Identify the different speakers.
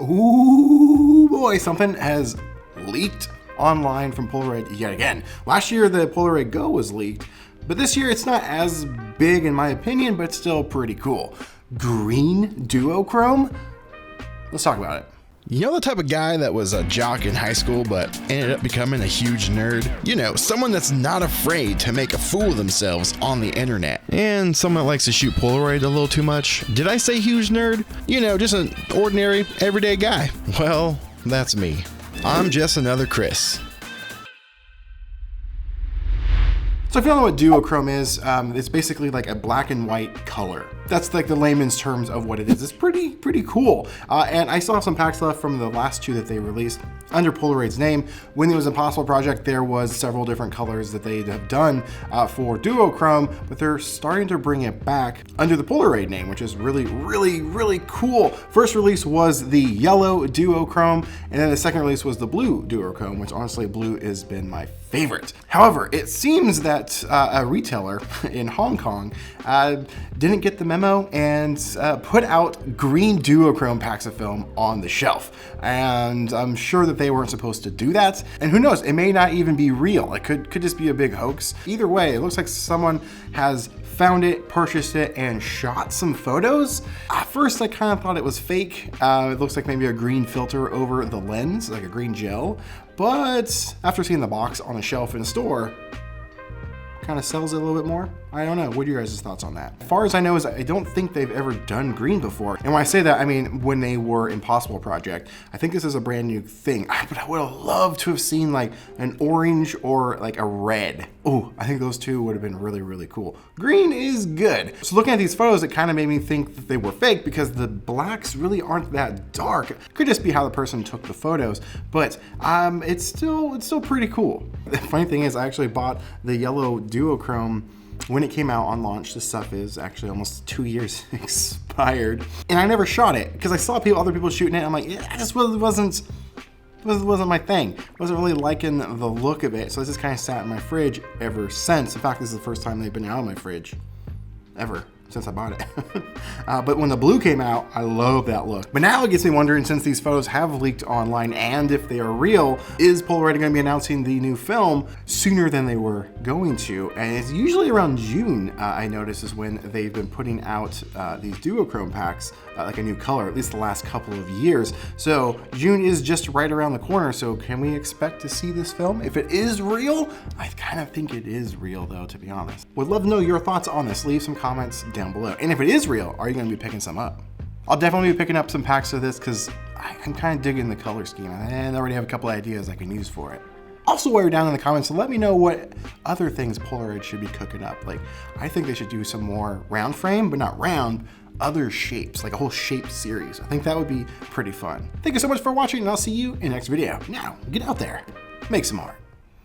Speaker 1: Ooh boy, something has leaked online from Polaroid yet again. Last year the Polaroid Go was leaked, but this year it's not as big in my opinion, but it's still pretty cool. Green Duochrome? Let's talk about it.
Speaker 2: You know the type of guy that was a jock in high school but ended up becoming a huge nerd? You know, someone that's not afraid to make a fool of themselves on the internet. And someone that likes to shoot Polaroid a little too much. Did I say huge nerd? You know, just an ordinary, everyday guy. Well, that's me. I'm just another Chris.
Speaker 1: So if you don't know what duochrome is, it's basically like a black and white color. That's like the layman's terms of what it is. It's pretty cool. And I still have some packs left from the last two that they released under Polaroid's name. When it was Impossible Project, there was several different colors that they have done for duochrome, but they're starting to bring it back under the Polaroid name, which is really cool. First release was the yellow duochrome, and then the second release was the blue duochrome, which honestly, blue has been my favorite. However, it seems that a retailer in Hong Kong didn't get the memo and put out green duochrome packs of film on the shelf. And I'm sure that they weren't supposed to do that. And who knows, it may not even be real. It could just be a big hoax. Either way, it looks like someone has found it, purchased it, and shot some photos. At first, I kind of thought it was fake. It looks like maybe a green filter over the lens, like a green gel. But after seeing the box on a shelf in a store, kind of sells it a little bit more. I don't know. What are your guys' thoughts on that? As far as I know, is I don't think they've ever done green before. And when I say that, I mean when they were Impossible Project. I think this is a brand new thing. But I would have loved to have seen like an orange or like a red. Oh, I think those two would have been really cool. Green is good. So looking at these photos, it kind of made me think that they were fake because the blacks really aren't that dark. It could just be how the person took the photos, but it's still pretty cool. The funny thing is, I actually bought the yellow duochrome when it came out on launch. This stuff is actually almost 2 years expired, and I never shot it because I saw other people shooting it. I'm like, yeah, I just wasn't my thing. Wasn't really liking the look of it, so this just kind of sat in my fridge ever since. In fact, this is the first time they've been out of my fridge ever since I bought it. But when the blue came out, I love that look. But now it gets me wondering, since these photos have leaked online and if they are real, is Polaroid going to be announcing the new film sooner than they were going to? And it's usually around June, I notice, is when they've been putting out these duochrome packs, like a new color, at least the last couple of years. So June is just right around the corner. So can we expect to see this film? If it is real, I kind of think it is real though, to be honest. Would love to know your thoughts on this. Leave some comments down below. And if it is real, are you going to be picking some up? I'll definitely be picking up some packs of this because I'm kind of digging the color scheme and I already have a couple ideas I can use for it. Also, while you're down in the comments, let me know what other things Polaroid should be cooking up. Like, I think they should do some more round frame, but not round, other shapes, like a whole shape series. I think that would be pretty fun. Thank you so much for watching, and I'll see you in the next video. Now, get out there, make some art.